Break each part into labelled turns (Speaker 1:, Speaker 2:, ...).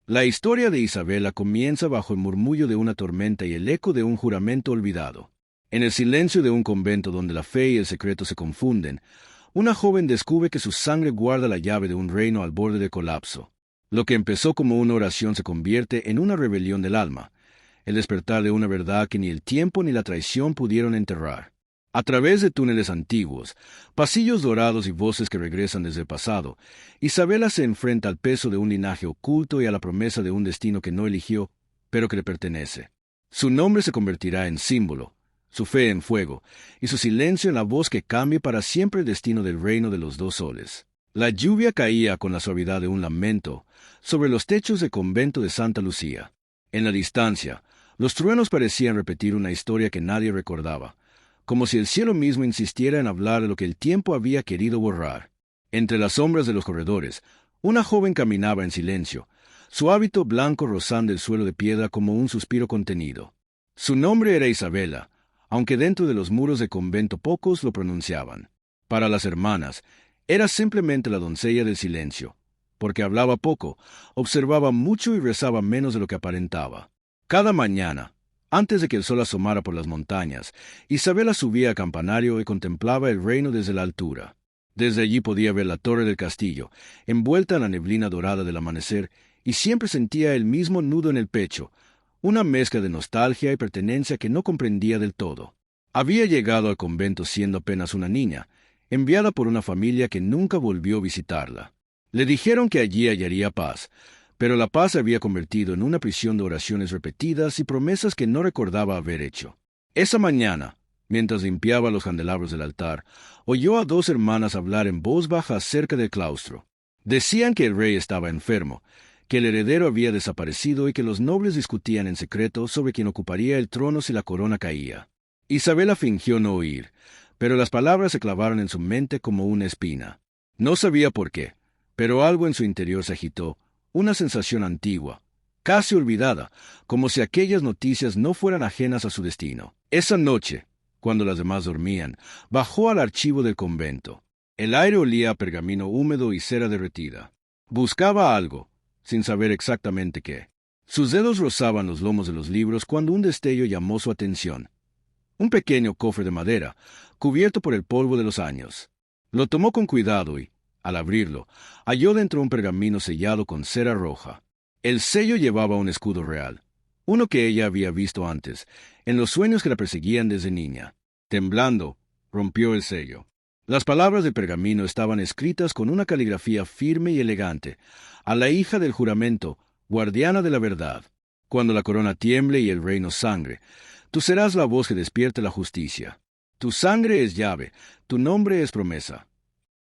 Speaker 1: La historia de Isabela comienza bajo el murmullo de una tormenta y el eco de un juramento olvidado. En el silencio de un convento donde la fe y el secreto se confunden, una joven descubre que su sangre guarda la llave de un reino al borde del colapso. Lo que empezó como una oración se convierte en una rebelión del alma, el despertar de una verdad que ni el tiempo ni la traición pudieron enterrar. A través de túneles antiguos, pasillos dorados y voces que regresan desde el pasado, Isabela se enfrenta al peso de un linaje oculto y a la promesa de un destino que no eligió, pero que le pertenece. Su nombre se convertirá en símbolo, su fe en fuego, y su silencio en la voz que cambie para siempre el destino del reino de los dos soles. La lluvia caía con la suavidad de un lamento sobre los techos del convento de Santa Lucía. En la distancia, los truenos parecían repetir una historia que nadie recordaba, como si el cielo mismo insistiera en hablar de lo que el tiempo había querido borrar. Entre las sombras de los corredores, una joven caminaba en silencio, su hábito blanco rozando el suelo de piedra como un suspiro contenido. Su nombre era Isabela, aunque dentro de los muros del convento pocos lo pronunciaban. Para las hermanas, era simplemente la doncella del silencio, porque hablaba poco, observaba mucho y rezaba menos de lo que aparentaba. Cada mañana, antes de que el sol asomara por las montañas, Isabela subía al campanario y contemplaba el reino desde la altura. Desde allí podía ver la torre del castillo, envuelta en la neblina dorada del amanecer, y siempre sentía el mismo nudo en el pecho, una mezcla de nostalgia y pertenencia que no comprendía del todo. Había llegado al convento siendo apenas una niña, enviada por una familia que nunca volvió a visitarla. Le dijeron que allí hallaría paz, pero la paz se había convertido en una prisión de oraciones repetidas y promesas que no recordaba haber hecho. Esa mañana, mientras limpiaba los candelabros del altar, oyó a dos hermanas hablar en voz baja acerca del claustro. Decían que el rey estaba enfermo, que el heredero había desaparecido y que los nobles discutían en secreto sobre quién ocuparía el trono si la corona caía. Isabela fingió no oír, pero las palabras se clavaron en su mente como una espina. No sabía por qué, pero algo en su interior se agitó, una sensación antigua, casi olvidada, como si aquellas noticias no fueran ajenas a su destino. Esa noche, cuando las demás dormían, bajó al archivo del convento. El aire olía a pergamino húmedo y cera derretida. Buscaba algo, sin saber exactamente qué. Sus dedos rozaban los lomos de los libros cuando un destello llamó su atención. Un pequeño cofre de madera, cubierto por el polvo de los años. Lo tomó con cuidado y, al abrirlo, halló dentro un pergamino sellado con cera roja. El sello llevaba un escudo real, uno que ella había visto antes, en los sueños que la perseguían desde niña. Temblando, rompió el sello. Las palabras del pergamino estaban escritas con una caligrafía firme y elegante, a la hija del juramento, guardiana de la verdad. Cuando la corona tiemble y el reino sangre, tú serás la voz que despierte la justicia. Tu sangre es llave, tu nombre es promesa.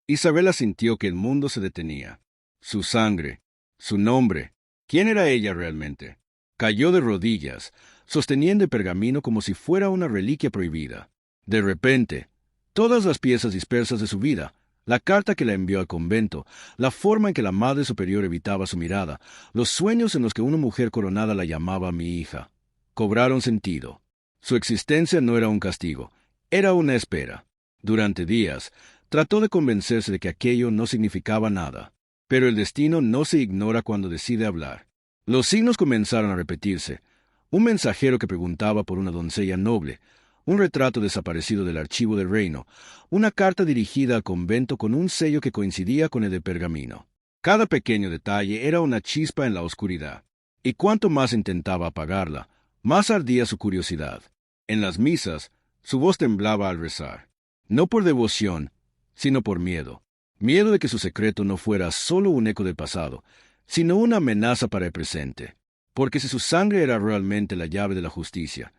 Speaker 1: Isabela sintió que el mundo se detenía. Su sangre, su nombre. ¿Quién era ella realmente? Cayó de rodillas, sosteniendo el pergamino como si fuera una reliquia prohibida. De repente, todas las piezas dispersas de su vida, la carta que la envió al convento, la forma en que la Madre Superior evitaba su mirada, los sueños en los que una mujer coronada la llamaba mi hija, cobraron sentido. Su existencia no era un castigo, era una espera. Durante días, trató de convencerse de que aquello no significaba nada. Pero el destino no se ignora cuando decide hablar. Los signos comenzaron a repetirse. Un mensajero que preguntaba por una doncella noble, un retrato desaparecido del archivo del reino, una carta dirigida al convento con un sello que coincidía con el de pergamino. Cada pequeño detalle era una chispa en la oscuridad. Y cuanto más intentaba apagarla, más ardía su curiosidad. En las misas, su voz temblaba al rezar. No por devoción, sino por miedo. Miedo de que su secreto no fuera solo un eco del pasado, sino una amenaza para el presente. Porque si su sangre era realmente la llave de la justicia,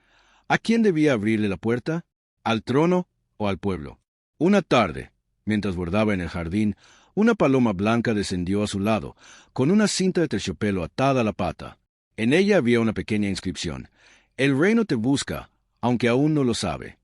Speaker 1: ¿a quién debía abrirle la puerta? ¿Al trono o al pueblo? Una tarde, mientras bordaba en el jardín, una paloma blanca descendió a su lado, con una cinta de terciopelo atada a la pata. En ella había una pequeña inscripción: El reino te busca, aunque aún no lo sabe.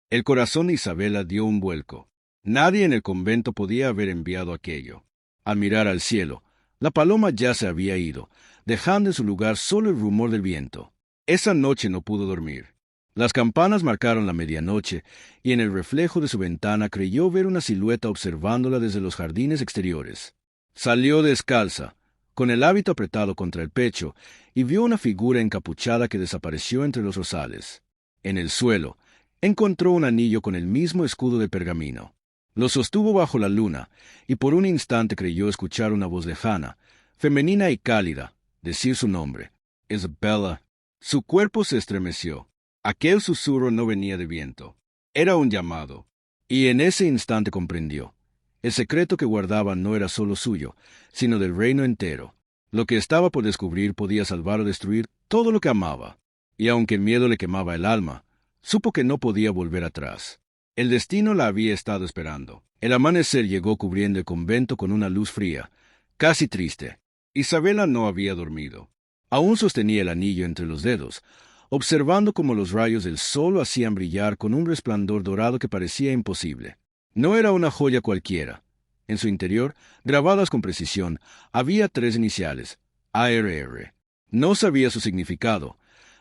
Speaker 1: El corazón de Isabela dio un vuelco. Nadie en el convento podía haber enviado aquello. Al mirar al cielo, la paloma ya se había ido, dejando en su lugar solo el rumor del viento. Esa noche no pudo dormir. Las campanas marcaron la medianoche, y en el reflejo de su ventana creyó ver una silueta observándola desde los jardines exteriores. Salió descalza, con el hábito apretado contra el pecho, y vio una figura encapuchada que desapareció entre los rosales. En el suelo, encontró un anillo con el mismo escudo de pergamino. Lo sostuvo bajo la luna, y por un instante creyó escuchar una voz lejana, femenina y cálida, decir su nombre: Isabella. Su cuerpo se estremeció. Aquel susurro no venía de viento. Era un llamado. Y en ese instante comprendió. El secreto que guardaba no era solo suyo, sino del reino entero. Lo que estaba por descubrir podía salvar o destruir todo lo que amaba. Y aunque el miedo le quemaba el alma, supo que no podía volver atrás. El destino la había estado esperando. El amanecer llegó cubriendo el convento con una luz fría, casi triste. Isabella no había dormido. Aún sostenía el anillo entre los dedos, observando cómo los rayos del sol lo hacían brillar con un resplandor dorado que parecía imposible. No era una joya cualquiera. En su interior, grabadas con precisión, había 3 iniciales: ARR. No sabía su significado,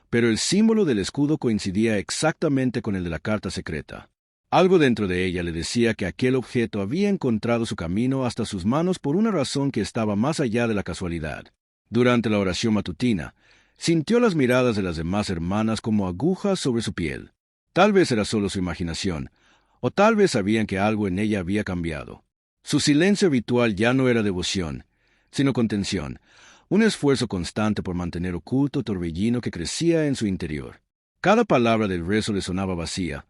Speaker 1: pero el símbolo del escudo coincidía exactamente con el de la carta secreta. Algo dentro de ella le decía que aquel objeto había encontrado su camino hasta sus manos por una razón que estaba más allá de la casualidad. Durante la oración matutina, sintió las miradas de las demás hermanas como agujas sobre su piel. Tal vez era solo su imaginación, o tal vez sabían que algo en ella había cambiado. Su silencio habitual ya no era devoción, sino contención, un esfuerzo constante por mantener oculto el torbellino que crecía en su interior. Cada palabra del rezo le sonaba vacía,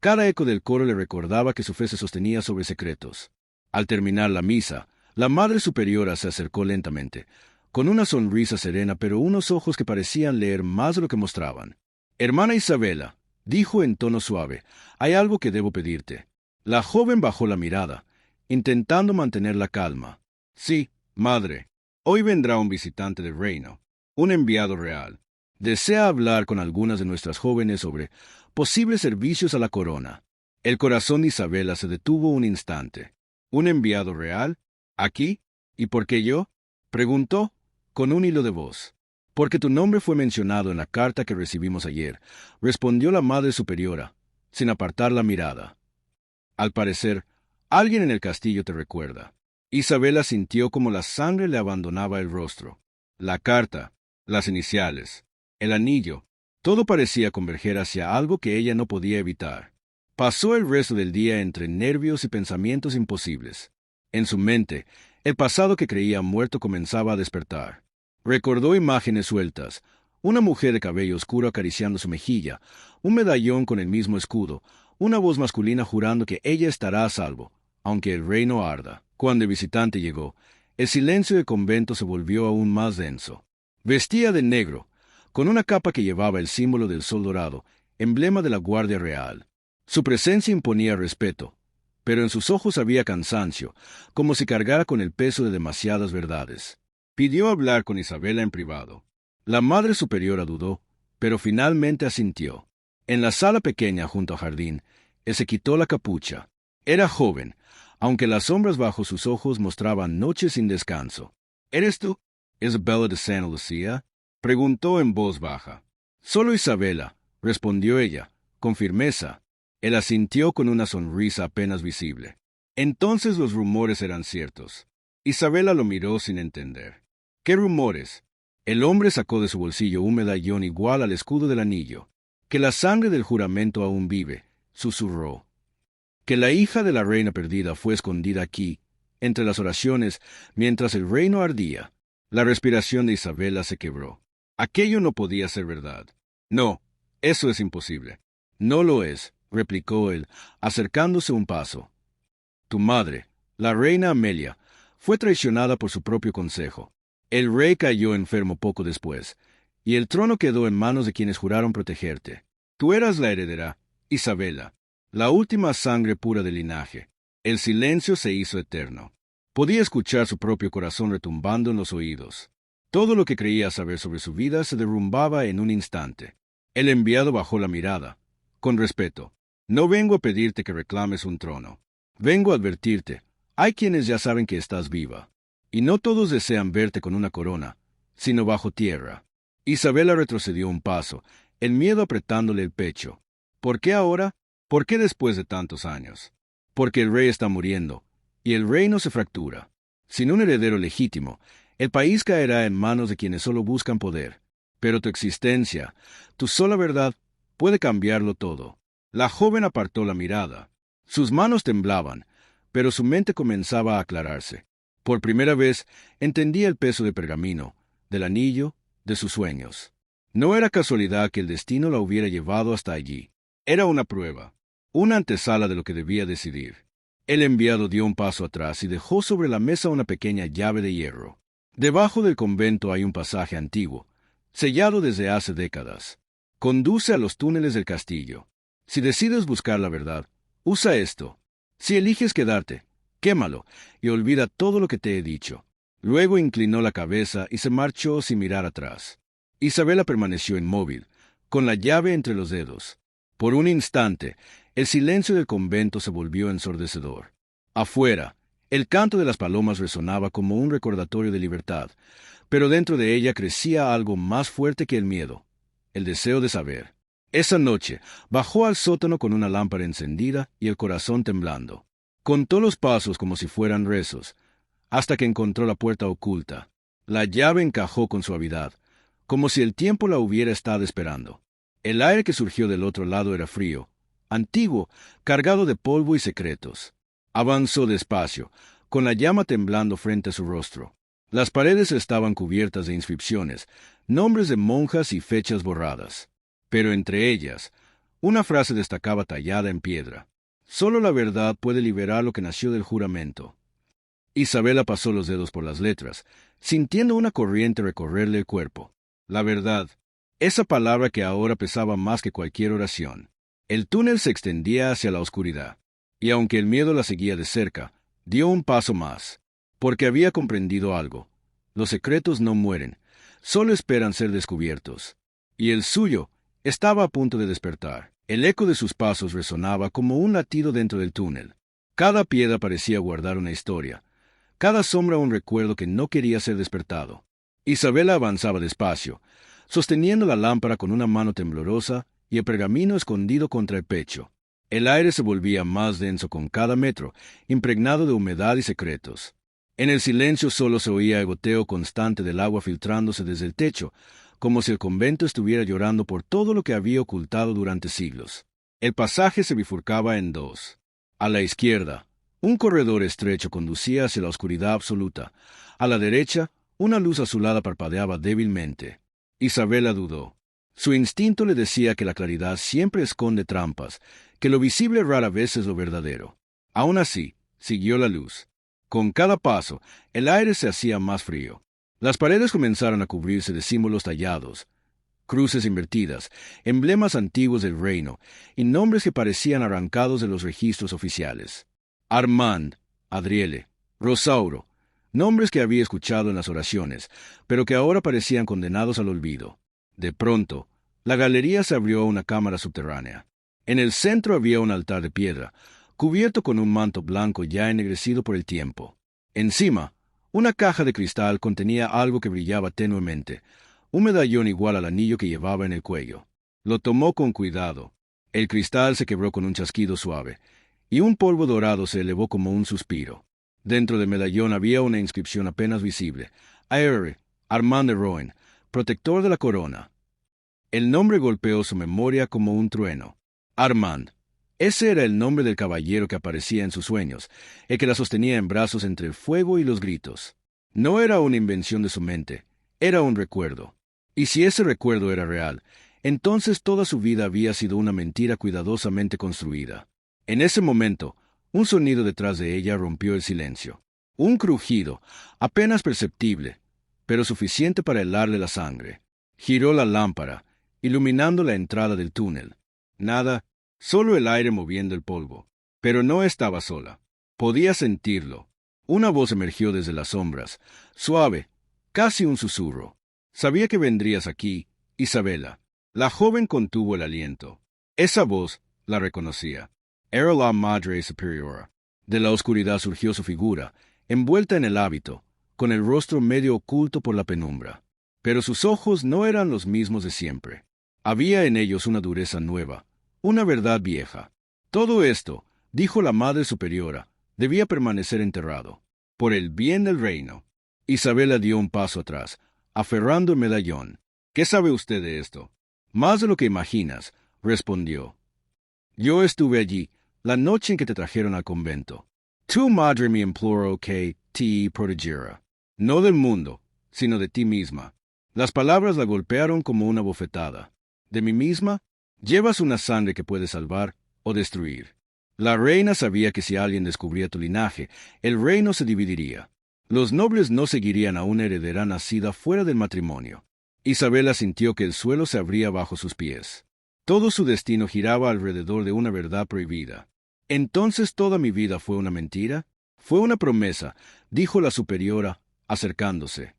Speaker 1: cada eco del coro le recordaba que su fe se sostenía sobre secretos. Al terminar la misa, la Madre Superiora se acercó lentamente, con una sonrisa serena pero unos ojos que parecían leer más de lo que mostraban. «Hermana Isabella», dijo en tono suave, «hay algo que debo pedirte». La joven bajó la mirada, intentando mantener la calma. «Sí, madre. Hoy vendrá un visitante del reino, un enviado real. Desea hablar con algunas de nuestras jóvenes sobre posibles servicios a la corona». El corazón de Isabella se detuvo un instante. «¿Un enviado real? ¿Aquí? ¿Y por qué yo?», preguntó, con un hilo de voz. «Porque tu nombre fue mencionado en la carta que recibimos ayer», respondió la Madre Superiora, sin apartar la mirada. «Al parecer, alguien en el castillo te recuerda». Isabella sintió como la sangre le abandonaba el rostro. La carta, las iniciales, el anillo, todo parecía converger hacia algo que ella no podía evitar. Pasó el resto del día entre nervios y pensamientos imposibles. En su mente, el pasado que creía muerto comenzaba a despertar. Recordó imágenes sueltas, una mujer de cabello oscuro acariciando su mejilla, un medallón con el mismo escudo, una voz masculina jurando que ella estará a salvo, aunque el reino arda. Cuando el visitante llegó, el silencio del convento se volvió aún más denso. Vestía de negro, con una capa que llevaba el símbolo del sol dorado, emblema de la Guardia Real. Su presencia imponía respeto, pero en sus ojos había cansancio, como si cargara con el peso de demasiadas verdades. Pidió hablar con Isabella en privado. La Madre Superiora dudó, pero finalmente asintió. En la sala pequeña junto al jardín, él se quitó la capucha. Era joven, aunque las sombras bajo sus ojos mostraban noches sin descanso. «¿Eres tú, Isabella de Santa Lucía?», preguntó en voz baja. «Solo Isabella», respondió ella, con firmeza. Él asintió con una sonrisa apenas visible. Entonces los rumores eran ciertos. Isabella lo miró sin entender. «¿Qué rumores?». El hombre sacó de su bolsillo un medallón igual al escudo del anillo. «Que la sangre del juramento aún vive», susurró. «Que la hija de la reina perdida fue escondida aquí, entre las oraciones, mientras el reino ardía». La respiración de Isabella se quebró. Aquello no podía ser verdad. «No, eso es imposible». «No lo es», replicó él, acercándose un paso. «Tu madre, la reina Amelia, fue traicionada por su propio consejo. El rey cayó enfermo poco después, y el trono quedó en manos de quienes juraron protegerte. Tú eras la heredera, Isabella, la última sangre pura del linaje». El silencio se hizo eterno. Podía escuchar su propio corazón retumbando en los oídos. Todo lo que creía saber sobre su vida se derrumbaba en un instante. El enviado bajó la mirada. «Con respeto, no vengo a pedirte que reclames un trono. Vengo a advertirte, hay quienes ya saben que estás viva. Y no todos desean verte con una corona, sino bajo tierra». Isabella retrocedió un paso, el miedo apretándole el pecho. «¿Por qué ahora? ¿Por qué después de tantos años?». «Porque el rey está muriendo, y el reino se fractura. Sin un heredero legítimo, El país caerá en manos de quienes solo buscan poder. Pero tu existencia, tu sola verdad, puede cambiarlo todo. La joven apartó la mirada. Sus manos temblaban, pero su mente comenzaba a aclararse. Por primera vez entendía el peso del pergamino, del anillo, de sus sueños. No era casualidad que el destino la hubiera llevado hasta allí. Era una prueba, una antesala de lo que debía decidir. El enviado dio un paso atrás y dejó sobre la mesa una pequeña llave de hierro. Debajo del convento hay un pasaje antiguo, sellado desde hace décadas. Conduce a los túneles del castillo. Si decides buscar la verdad, usa esto. Si eliges quedarte, quémalo y olvida todo lo que te he dicho. Luego inclinó la cabeza y se marchó sin mirar atrás. Isabela permaneció inmóvil, con la llave entre los dedos. Por un instante, el silencio del convento se volvió ensordecedor. Afuera, el canto de las palomas resonaba como un recordatorio de libertad, pero dentro de ella crecía algo más fuerte que el miedo, el deseo de saber. Esa noche, bajó al sótano con una lámpara encendida y el corazón temblando. Contó los pasos como si fueran rezos, hasta que encontró la puerta oculta. La llave encajó con suavidad, como si el tiempo la hubiera estado esperando. El aire que surgió del otro lado era frío, antiguo, cargado de polvo y secretos. Avanzó despacio, con la llama temblando frente a su rostro. Las paredes estaban cubiertas de inscripciones, nombres de monjas y fechas borradas. Pero entre ellas, una frase destacaba tallada en piedra. Solo la verdad puede liberar lo que nació del juramento. Isabela pasó los dedos por las letras, sintiendo una corriente recorrerle el cuerpo. La verdad, esa palabra que ahora pesaba más que cualquier oración. El túnel se extendía hacia la oscuridad, y aunque el miedo la seguía de cerca, dio un paso más, porque había comprendido algo. Los secretos no mueren, solo esperan ser descubiertos. Y el suyo estaba a punto de despertar. El eco de sus pasos resonaba como un latido dentro del túnel. Cada piedra parecía guardar una historia, cada sombra un recuerdo que no quería ser despertado. Isabela avanzaba despacio, sosteniendo la lámpara con una mano temblorosa y el pergamino escondido contra el pecho. El aire se volvía más denso con cada metro, impregnado de humedad y secretos. En el silencio solo se oía el goteo constante del agua filtrándose desde el techo, como si el convento estuviera llorando por todo lo que había ocultado durante siglos. El pasaje se bifurcaba en dos. A la izquierda, un corredor estrecho conducía hacia la oscuridad absoluta. A la derecha, una luz azulada parpadeaba débilmente. Isabela dudó. Su instinto le decía que la claridad siempre esconde trampas, que lo visible rara vez es lo verdadero. Aún así, siguió la luz. Con cada paso, el aire se hacía más frío. Las paredes comenzaron a cubrirse de símbolos tallados, cruces invertidas, emblemas antiguos del reino, y nombres que parecían arrancados de los registros oficiales. Armand, Adriele, Rosauro, nombres que había escuchado en las oraciones, pero que ahora parecían condenados al olvido. De pronto, la galería se abrió a una cámara subterránea. En el centro había un altar de piedra, cubierto con un manto blanco ya ennegrecido por el tiempo. Encima, una caja de cristal contenía algo que brillaba tenuemente, un medallón igual al anillo que llevaba en el cuello. Lo tomó con cuidado. El cristal se quebró con un chasquido suave, y un polvo dorado se elevó como un suspiro. Dentro del medallón había una inscripción apenas visible: Aire, Armand de Rohan, protector de la corona. El nombre golpeó su memoria como un trueno. Armand. Ese era el nombre del caballero que aparecía en sus sueños, el que la sostenía en brazos entre el fuego y los gritos. No era una invención de su mente, era un recuerdo. Y si ese recuerdo era real, entonces toda su vida había sido una mentira cuidadosamente construida. En ese momento, un sonido detrás de ella rompió el silencio. Un crujido, apenas perceptible, pero suficiente para helarle la sangre. Giró la lámpara, iluminando la entrada del túnel. Nada, solo el aire moviendo el polvo. Pero no estaba sola. Podía sentirlo. Una voz emergió desde las sombras, suave, casi un susurro. Sabía que vendrías aquí, Isabela. La joven contuvo el aliento. Esa voz la reconocía. Era la Madre Superiora. De la oscuridad surgió su figura, envuelta en el hábito, con el rostro medio oculto por la penumbra. Pero sus ojos no eran los mismos de siempre. Había en ellos una dureza nueva, una verdad vieja. Todo esto, dijo la Madre Superiora, debía permanecer enterrado, por el bien del reino. Isabela dio un paso atrás, aferrando el medallón. ¿Qué sabe usted de esto? Más de lo que imaginas, respondió. Yo estuve allí, la noche en que te trajeron al convento. Tu madre me imploró que te protegiera. No del mundo, sino de ti misma. Las palabras la golpearon como una bofetada. ¿De mí misma? Llevas una sangre que puede salvar o destruir. La reina sabía que si alguien descubría tu linaje, el reino se dividiría. Los nobles no seguirían a una heredera nacida fuera del matrimonio. Isabela sintió que el suelo se abría bajo sus pies. Todo su destino giraba alrededor de una verdad prohibida. ¿Entonces toda mi vida fue una mentira? Fue una promesa, dijo la superiora, acercándose.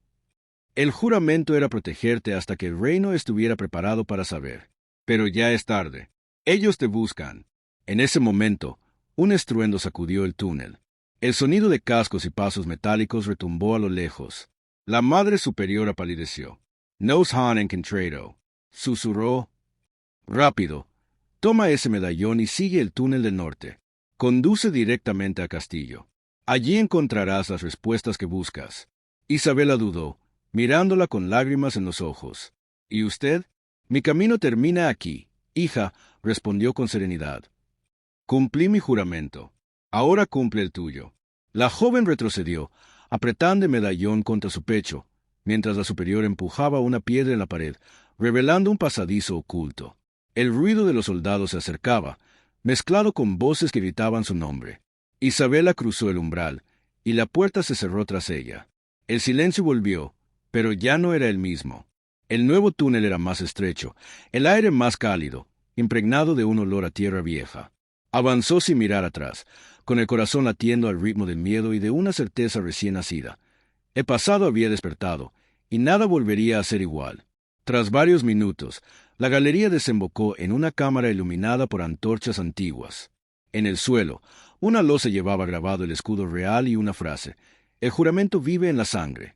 Speaker 1: El juramento era protegerte hasta que el reino estuviera preparado para saber. Pero ya es tarde. Ellos te buscan. En ese momento, un estruendo sacudió el túnel. El sonido de cascos y pasos metálicos retumbó a lo lejos. La madre superiora palideció. Nos han encontrado, susurró. Rápido. Toma ese medallón y sigue el túnel del norte. Conduce directamente a Castillo. Allí encontrarás las respuestas que buscas. Isabela dudó, mirándola con lágrimas en los ojos. ¿Y usted? Mi camino termina aquí, hija, respondió con serenidad. Cumplí mi juramento. Ahora cumple el tuyo. La joven retrocedió, apretando el medallón contra su pecho, mientras la superiora empujaba una piedra en la pared, revelando un pasadizo oculto. El ruido de los soldados se acercaba, mezclado con voces que gritaban su nombre. Isabela cruzó el umbral, y la puerta se cerró tras ella. El silencio volvió, pero ya no era el mismo. El nuevo túnel era más estrecho, el aire más cálido, impregnado de un olor a tierra vieja. Avanzó sin mirar atrás, con el corazón latiendo al ritmo del miedo y de una certeza recién nacida. El pasado había despertado, y nada volvería a ser igual. Tras varios minutos, la galería desembocó en una cámara iluminada por antorchas antiguas. En el suelo, una losa llevaba grabado el escudo real y una frase: «El juramento vive en la sangre».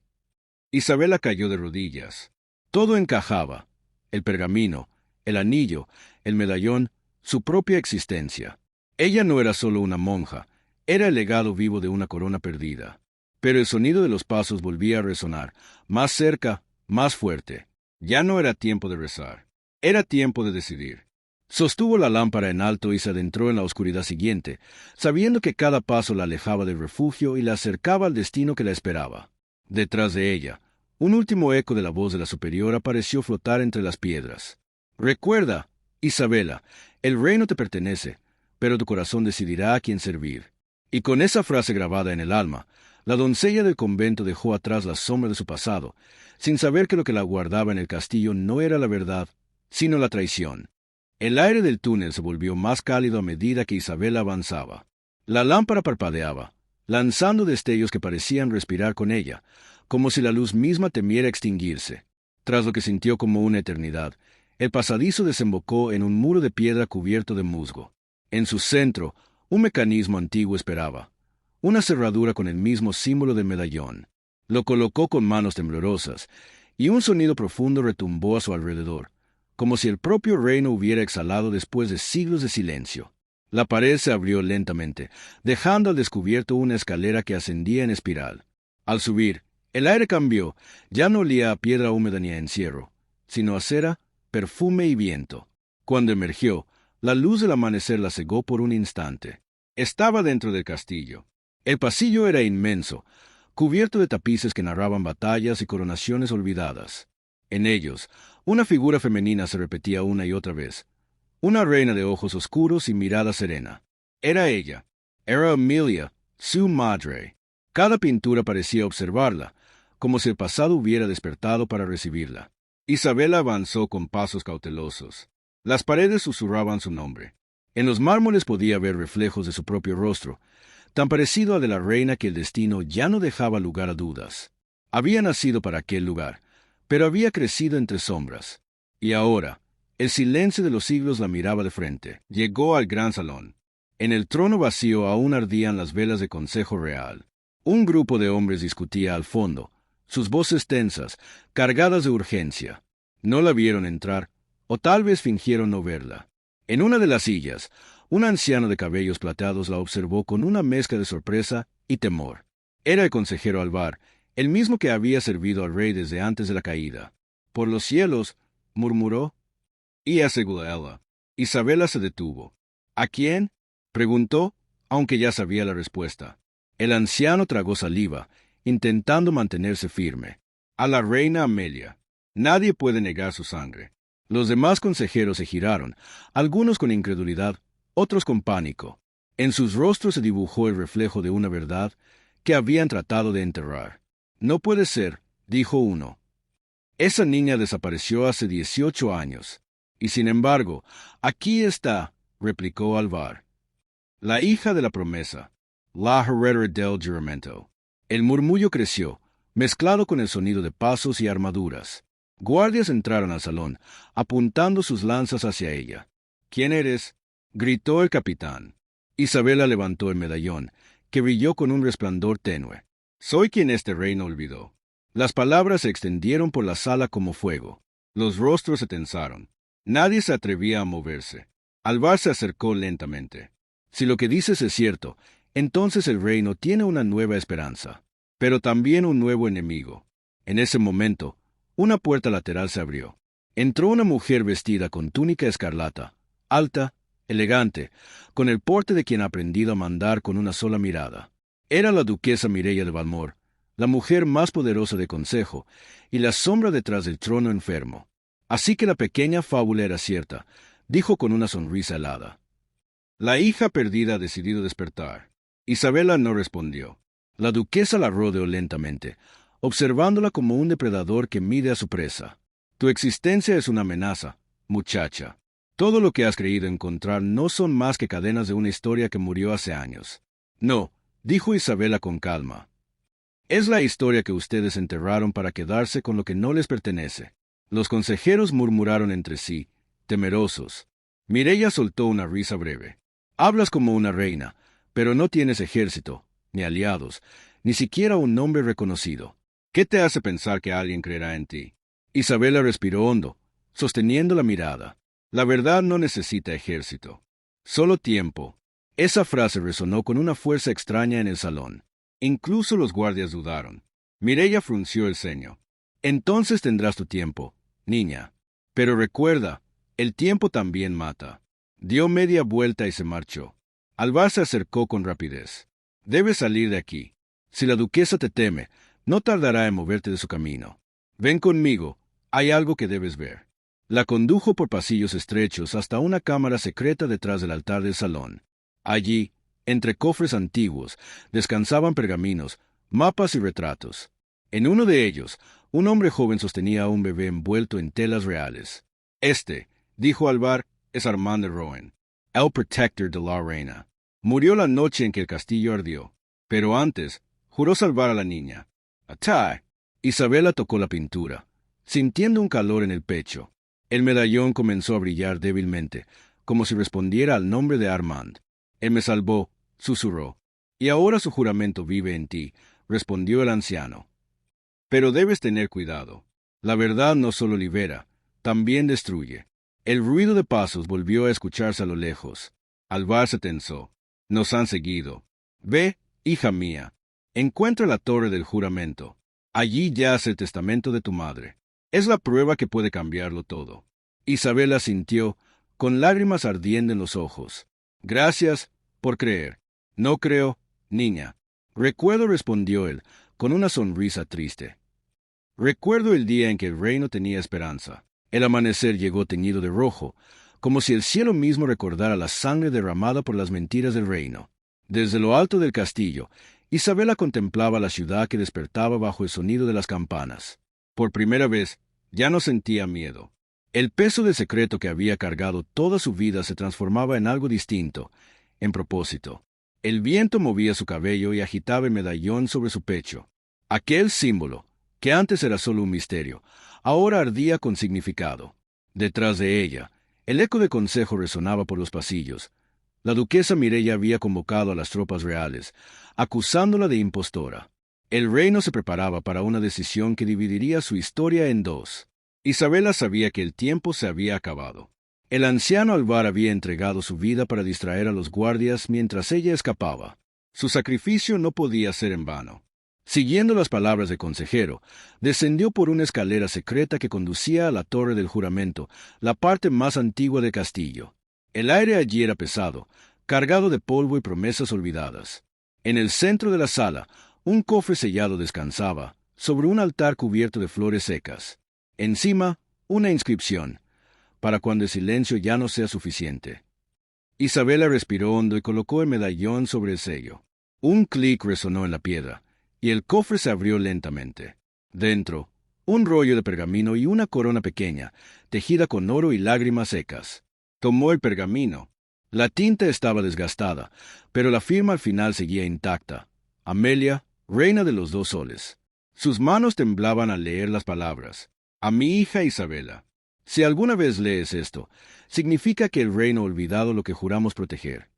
Speaker 1: Isabela cayó de rodillas. Todo encajaba: el pergamino, el anillo, el medallón, su propia existencia. Ella no era solo una monja, era el legado vivo de una corona perdida. Pero el sonido de los pasos volvía a resonar, más cerca, más fuerte. Ya no era tiempo de rezar. Era tiempo de decidir. Sostuvo la lámpara en alto y se adentró en la oscuridad siguiente, sabiendo que cada paso la alejaba del refugio y la acercaba al destino que la esperaba. Detrás de ella, un último eco de la voz de la superiora pareció flotar entre las piedras. «Recuerda, Isabela, el reino te pertenece, pero tu corazón decidirá a quién servir». Y con esa frase grabada en el alma, la doncella del convento dejó atrás la sombra de su pasado, sin saber que lo que la guardaba en el castillo no era la verdad, sino la traición. El aire del túnel se volvió más cálido a medida que Isabela avanzaba. La lámpara parpadeaba, lanzando destellos que parecían respirar con ella, como si la luz misma temiera extinguirse. Tras lo que sintió como una eternidad, el pasadizo desembocó en un muro de piedra cubierto de musgo. En su centro, un mecanismo antiguo esperaba, una cerradura con el mismo símbolo del medallón. Lo colocó con manos temblorosas, y un sonido profundo retumbó a su alrededor, como si el propio reino hubiera exhalado después de siglos de silencio. La pared se abrió lentamente, dejando al descubierto una escalera que ascendía en espiral. Al subir, el aire cambió, ya no olía a piedra húmeda ni a encierro, sino a cera, perfume y viento. Cuando emergió, la luz del amanecer la cegó por un instante. Estaba dentro del castillo. El pasillo era inmenso, cubierto de tapices que narraban batallas y coronaciones olvidadas. En ellos, una figura femenina se repetía una y otra vez. Una reina de ojos oscuros y mirada serena. Era ella. Era Emilia, su madre. Cada pintura parecía observarla, como si el pasado hubiera despertado para recibirla. Isabela avanzó con pasos cautelosos. Las paredes susurraban su nombre. En los mármoles podía ver reflejos de su propio rostro, tan parecido al de la reina que el destino ya no dejaba lugar a dudas. Había nacido para aquel lugar, pero había crecido entre sombras. Y ahora, el silencio de los siglos la miraba de frente. Llegó al gran salón. En el trono vacío aún ardían las velas de consejo real. Un grupo de hombres discutía al fondo, sus voces tensas, cargadas de urgencia. No la vieron entrar, o tal vez fingieron no verla. En una de las sillas, un anciano de cabellos plateados la observó con una mezcla de sorpresa y temor. Era el consejero Alvar, el mismo que había servido al rey desde antes de la caída. Por los cielos, murmuró, y aseguró ella. Isabela se detuvo. ¿A quién? Preguntó, aunque ya sabía la respuesta. El anciano tragó saliva, intentando mantenerse firme. A la reina Amelia. Nadie puede negar su sangre. Los demás consejeros se giraron, algunos con incredulidad, otros con pánico. En sus rostros se dibujó el reflejo de una verdad que habían tratado de enterrar. No puede ser, dijo uno. Esa niña desapareció hace 18 años. Y sin embargo, aquí está, replicó Alvar. La hija de la promesa, la heredera del juramento. El murmullo creció, mezclado con el sonido de pasos y armaduras. Guardias entraron al salón, apuntando sus lanzas hacia ella. ¿Quién eres? Gritó el capitán. Isabela levantó el medallón, que brilló con un resplandor tenue. Soy quien este reino olvidó. Las palabras se extendieron por la sala como fuego. Los rostros se tensaron. Nadie se atrevía a moverse. Alvar se acercó lentamente. Si lo que dices es cierto, entonces el reino tiene una nueva esperanza, pero también un nuevo enemigo. En ese momento, una puerta lateral se abrió. Entró una mujer vestida con túnica escarlata, alta, elegante, con el porte de quien ha aprendido a mandar con una sola mirada. Era la duquesa Mireia de Valmor, la mujer más poderosa de consejo, y la sombra detrás del trono enfermo. Así que la pequeña fábula era cierta, dijo con una sonrisa helada. La hija perdida ha decidido despertar. Isabela no respondió. La duquesa la rodeó lentamente, observándola como un depredador que mide a su presa. Tu existencia es una amenaza, muchacha. Todo lo que has creído encontrar no son más que cadenas de una historia que murió hace años. No, dijo Isabela con calma. Es la historia que ustedes enterraron para quedarse con lo que no les pertenece. Los consejeros murmuraron entre sí, temerosos. Mireia soltó una risa breve. Hablas como una reina, pero no tienes ejército, ni aliados, ni siquiera un nombre reconocido. ¿Qué te hace pensar que alguien creerá en ti? Isabela respiró hondo, sosteniendo la mirada. La verdad no necesita ejército. Solo tiempo. Esa frase resonó con una fuerza extraña en el salón. Incluso los guardias dudaron. Mireia frunció el ceño. Entonces tendrás tu tiempo, niña. Pero recuerda, el tiempo también mata. Dio media vuelta y se marchó. Alvar se acercó con rapidez. Debes salir de aquí. Si la duquesa te teme, no tardará en moverte de su camino. Ven conmigo, hay algo que debes ver. La condujo por pasillos estrechos hasta una cámara secreta detrás del altar del salón. Allí, entre cofres antiguos, descansaban pergaminos, mapas y retratos. En uno de ellos, un hombre joven sostenía a un bebé envuelto en telas reales. Este, dijo Alvar, es Armand de Rohan, el protector de la reina. Murió la noche en que el castillo ardió, pero antes juró salvar a la niña. ¡Atá! Isabela tocó la pintura, sintiendo un calor en el pecho. El medallón comenzó a brillar débilmente, como si respondiera al nombre de Armand. Él me salvó, susurró. Y ahora su juramento vive en ti, respondió el anciano. Pero debes tener cuidado. La verdad no solo libera, también destruye. El ruido de pasos volvió a escucharse a lo lejos. Alvar se tensó. Nos han seguido. Ve, hija mía. Encuentra la torre del juramento. Allí yace el testamento de tu madre. Es la prueba que puede cambiarlo todo. Isabela sintió, con lágrimas ardiendo en los ojos. Gracias por creer. No creo, niña. Recuerdo, respondió él, con una sonrisa triste. Recuerdo el día en que el reino tenía esperanza. El amanecer llegó teñido de rojo, como si el cielo mismo recordara la sangre derramada por las mentiras del reino. Desde lo alto del castillo, Isabela contemplaba la ciudad que despertaba bajo el sonido de las campanas. Por primera vez, ya no sentía miedo. El peso del secreto que había cargado toda su vida se transformaba en algo distinto, en propósito. El viento movía su cabello y agitaba el medallón sobre su pecho. Aquel símbolo, que antes era solo un misterio, ahora ardía con significado. Detrás de ella, el eco de consejo resonaba por los pasillos. La duquesa Mireia había convocado a las tropas reales, acusándola de impostora. El reino se preparaba para una decisión que dividiría su historia en dos. Isabela sabía que el tiempo se había acabado. El anciano Alvar había entregado su vida para distraer a los guardias mientras ella escapaba. Su sacrificio no podía ser en vano. Siguiendo las palabras del consejero, descendió por una escalera secreta que conducía a la torre del juramento, la parte más antigua del castillo. El aire allí era pesado, cargado de polvo y promesas olvidadas. En el centro de la sala, un cofre sellado descansaba, sobre un altar cubierto de flores secas. Encima, una inscripción, para cuando el silencio ya no sea suficiente. Isabela respiró hondo y colocó el medallón sobre el sello. Un clic resonó en la piedra, y el cofre se abrió lentamente. Dentro, un rollo de pergamino y una corona pequeña, tejida con oro y lágrimas secas. Tomó el pergamino. La tinta estaba desgastada, pero la firma al final seguía intacta. Amelia, reina de los 2 soles. Sus manos temblaban al leer las palabras. A mi hija Isabela. Si alguna vez lees esto, significa que el reino ha olvidado lo que juramos proteger.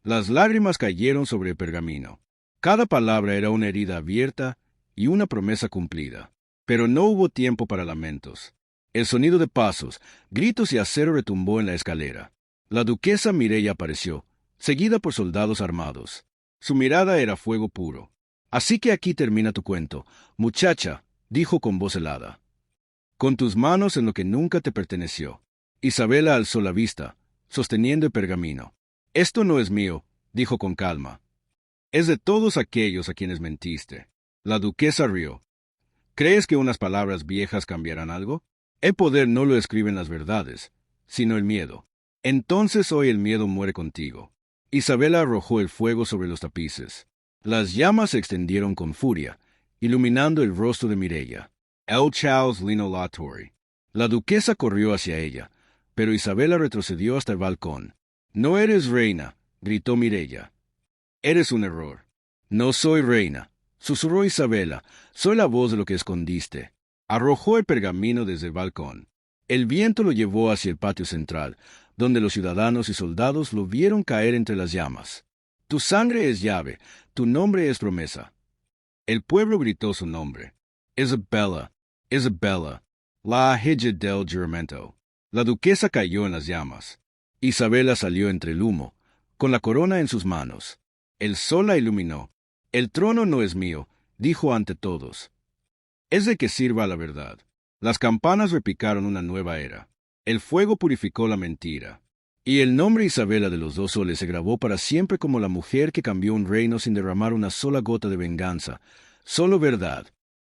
Speaker 1: Las lágrimas cayeron sobre el pergamino. Cada palabra era una herida abierta y una promesa cumplida. Pero no hubo tiempo para lamentos. El sonido de pasos, gritos y acero retumbó en la escalera. La duquesa Mireia apareció, seguida por soldados armados. Su mirada era fuego puro. Así que aquí termina tu cuento, muchacha, dijo con voz helada. Con tus manos en lo que nunca te perteneció. Isabela alzó la vista, sosteniendo el pergamino. Esto no es mío, dijo con calma. Es de todos aquellos a quienes mentiste. La duquesa rió. ¿Crees que unas palabras viejas cambiarán algo? El poder no lo escriben las verdades, sino el miedo. Entonces hoy el miedo muere contigo. Isabela arrojó el fuego sobre los tapices. Las llamas se extendieron con furia, iluminando el rostro de Mireia. El Charles Lino Latory. La duquesa corrió hacia ella, pero Isabela retrocedió hasta el balcón. No eres reina, gritó Mireia. Eres un error. No soy reina, susurró Isabela. Soy la voz de lo que escondiste. Arrojó el pergamino desde el balcón. El viento lo llevó hacia el patio central, donde los ciudadanos y soldados lo vieron caer entre las llamas. Tu sangre es llave, tu nombre es promesa. El pueblo gritó su nombre. Isabella, Isabella, la hija del juramento. La duquesa cayó en las llamas. Isabela salió entre el humo, con la corona en sus manos. El sol la iluminó. El trono no es mío, dijo ante todos. Es de que sirva la verdad. Las campanas repicaron una nueva era. El fuego purificó la mentira. Y el nombre Isabela de los 2 soles se grabó para siempre como la mujer que cambió un reino sin derramar una sola gota de venganza. Solo verdad,